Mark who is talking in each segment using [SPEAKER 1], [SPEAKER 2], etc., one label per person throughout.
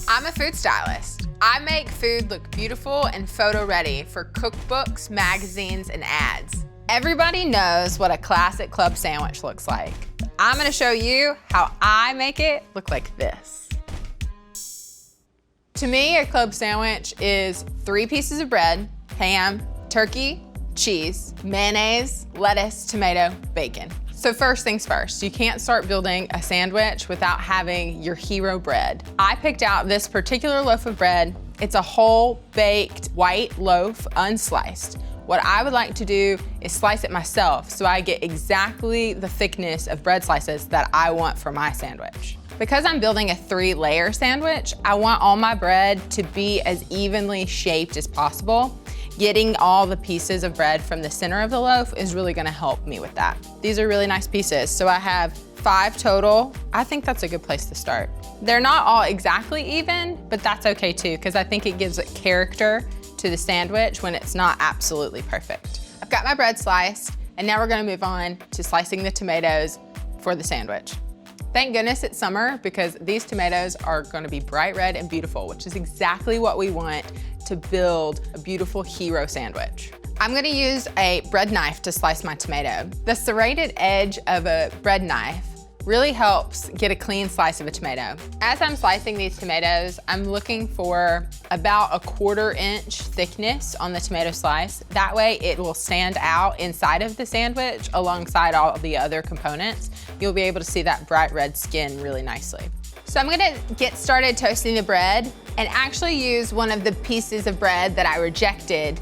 [SPEAKER 1] I'm a food stylist. I make food look beautiful and photo ready for cookbooks, magazines, and ads. Everybody knows what a classic club sandwich looks like. I'm gonna show you how I make it look like this. To me, a club sandwich is 3 pieces of bread, ham, turkey, cheese, mayonnaise, lettuce, tomato, bacon. So first things first, you can't start building a sandwich without having your hero bread. I picked out this particular loaf of bread. It's a whole baked white loaf, unsliced. What I would like to do is slice it myself so I get exactly the thickness of bread slices that I want for my sandwich. Because I'm building a 3-layer sandwich, I want all my bread to be as evenly shaped as possible. Getting all the pieces of bread from the center of the loaf is really gonna help me with that. These are really nice pieces, so I have 5 total. I think that's a good place to start. They're not all exactly even, but that's okay too, because I think it gives it character to the sandwich when it's not absolutely perfect. I've got my bread sliced, and now we're gonna move on to slicing the tomatoes for the sandwich. Thank goodness it's summer because these tomatoes are gonna be bright red and beautiful, which is exactly what we want to build a beautiful hero sandwich. I'm gonna use a bread knife to slice my tomato. The serrated edge of a bread knife really helps get a clean slice of a tomato. As I'm slicing these tomatoes, I'm looking for about a 1/4 inch thickness on the tomato slice. That way it will stand out inside of the sandwich alongside all of the other components. You'll be able to see that bright red skin really nicely. So I'm gonna get started toasting the bread and actually use one of the pieces of bread that I rejected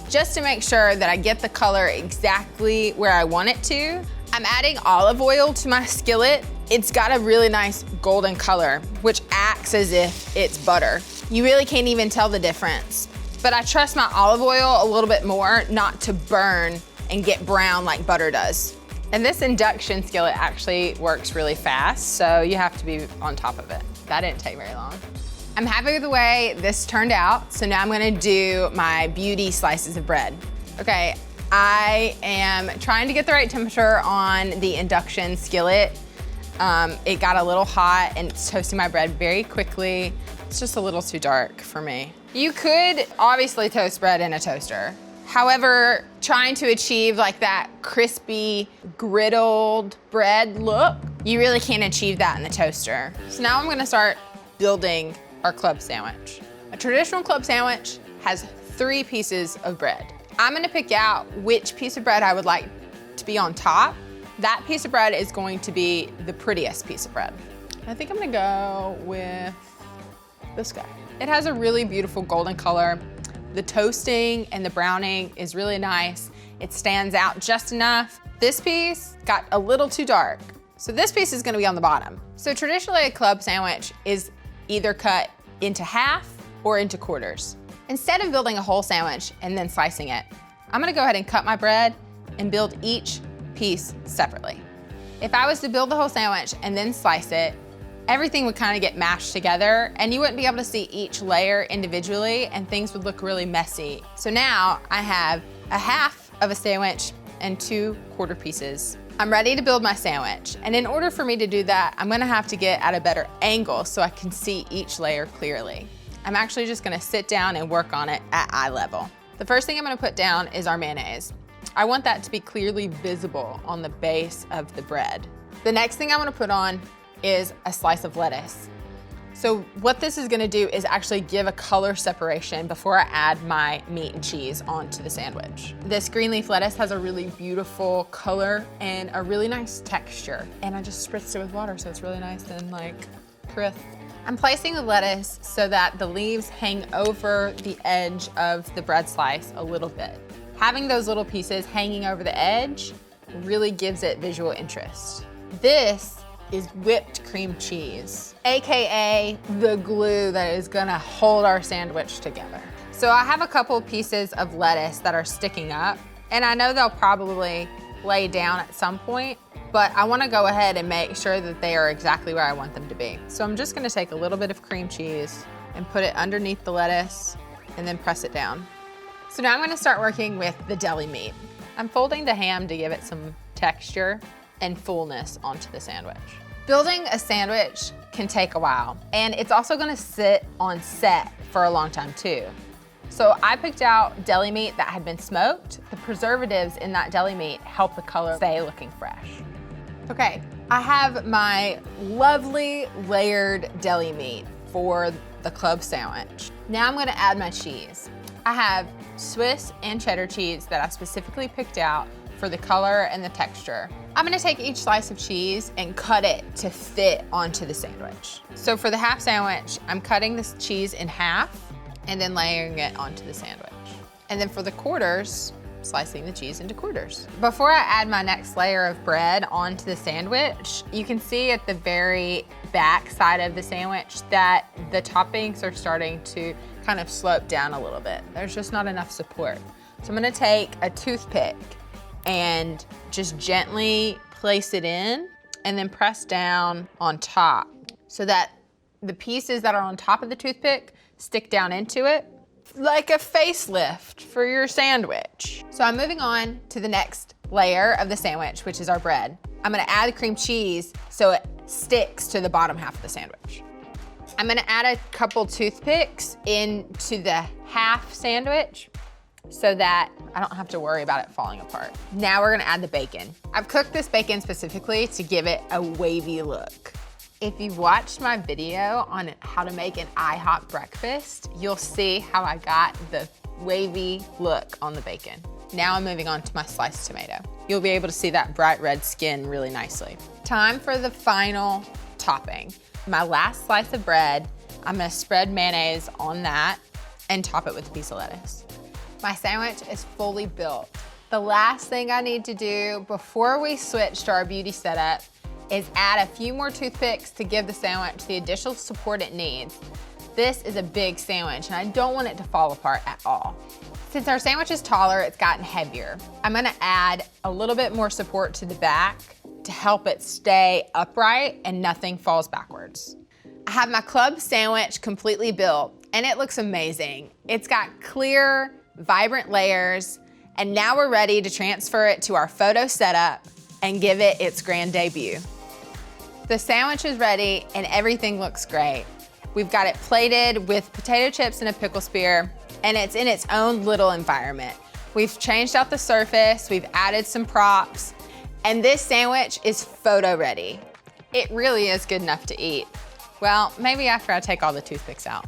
[SPEAKER 1] just to make sure that I get the color exactly where I want it to. I'm adding olive oil to my skillet. It's got a really nice golden color, which acts as if it's butter. You really can't even tell the difference. But I trust my olive oil a little bit more not to burn and get brown like butter does. And this induction skillet actually works really fast, so you have to be on top of it. That didn't take very long. I'm happy with the way this turned out, so now I'm gonna do my beauty slices of bread. Okay, I am trying to get the right temperature on the induction skillet. It got a little hot and it's toasting my bread very quickly. It's just a little too dark for me. You could obviously toast bread in a toaster. However, trying to achieve like that crispy, griddled bread look, you really can't achieve that in the toaster. So now I'm gonna start building our club sandwich. A traditional club sandwich has 3 pieces of bread. I'm gonna pick out which piece of bread I would like to be on top. That piece of bread is going to be the prettiest piece of bread. I think I'm gonna go with this guy. It has a really beautiful golden color. The toasting and the browning is really nice. It stands out just enough. This piece got a little too dark. So this piece is gonna be on the bottom. So traditionally a club sandwich is either cut into half or into quarters. Instead of building a whole sandwich and then slicing it, I'm gonna go ahead and cut my bread and build each piece separately. If I was to build the whole sandwich and then slice it, everything would kind of get mashed together and you wouldn't be able to see each layer individually and things would look really messy. So now I have a half of a sandwich and 2 quarter pieces. I'm ready to build my sandwich. And in order for me to do that, I'm gonna have to get at a better angle so I can see each layer clearly. I'm actually just gonna sit down and work on it at eye level. The first thing I'm gonna put down is our mayonnaise. I want that to be clearly visible on the base of the bread. The next thing I'm gonna put on is a slice of lettuce. So what this is gonna do is actually give a color separation before I add my meat and cheese onto the sandwich. This green leaf lettuce has a really beautiful color and a really nice texture. And I just spritzed it with water, so it's really nice and like crisp. I'm placing the lettuce so that the leaves hang over the edge of the bread slice a little bit. Having those little pieces hanging over the edge really gives it visual interest. This is whipped cream cheese, AKA the glue that is gonna hold our sandwich together. So I have a couple pieces of lettuce that are sticking up, and I know they'll probably lay down at some point, but I wanna go ahead and make sure that they are exactly where I want them to be. So I'm just gonna take a little bit of cream cheese and put it underneath the lettuce and then press it down. So now I'm gonna start working with the deli meat. I'm folding the ham to give it some texture and fullness onto the sandwich. Building a sandwich can take a while. And it's also gonna sit on set for a long time too. So I picked out deli meat that had been smoked. The preservatives in that deli meat help the color stay looking fresh. Okay, I have my lovely layered deli meat for the club sandwich. Now I'm gonna add my cheese. I have Swiss and cheddar cheese that I specifically picked out for the color and the texture. I'm gonna take each slice of cheese and cut it to fit onto the sandwich. So for the half sandwich, I'm cutting this cheese in half and then layering it onto the sandwich. And then for the quarters, slicing the cheese into quarters. Before I add my next layer of bread onto the sandwich, you can see at the very back side of the sandwich that the toppings are starting to kind of slope down a little bit. There's just not enough support. So I'm gonna take a toothpick and just gently place it in and then press down on top so that the pieces that are on top of the toothpick stick down into it, like a facelift for your sandwich. So I'm moving on to the next layer of the sandwich, which is our bread. I'm gonna add cream cheese so it sticks to the bottom half of the sandwich. I'm gonna add a couple toothpicks into the half sandwich so that I don't have to worry about it falling apart. Now we're gonna add the bacon. I've cooked this bacon specifically to give it a wavy look. If you watched my video on how to make an IHOP breakfast, you'll see how I got the wavy look on the bacon. Now I'm moving on to my sliced tomato. You'll be able to see that bright red skin really nicely. Time for the final topping. My last slice of bread, I'm gonna spread mayonnaise on that and top it with a piece of lettuce. My sandwich is fully built. The last thing I need to do before we switch to our beauty setup is add a few more toothpicks to give the sandwich the additional support it needs. This is a big sandwich and I don't want it to fall apart at all. Since our sandwich is taller, it's gotten heavier. I'm gonna add a little bit more support to the back to help it stay upright and nothing falls backwards. I have my club sandwich completely built and it looks amazing. It's got clear, vibrant layers, and now we're ready to transfer it to our photo setup and give it its grand debut. The sandwich is ready and everything looks great. We've got it plated with potato chips and a pickle spear, and it's in its own little environment. We've changed out the surface, we've added some props, and this sandwich is photo ready. It really is good enough to eat. Well, maybe after I take all the toothpicks out.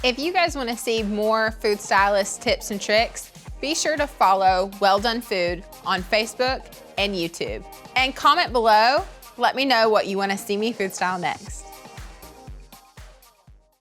[SPEAKER 1] If you guys wanna see more food stylist tips and tricks, be sure to follow Well Done Food on Facebook and YouTube. And comment below, let me know what you wanna see me food style next.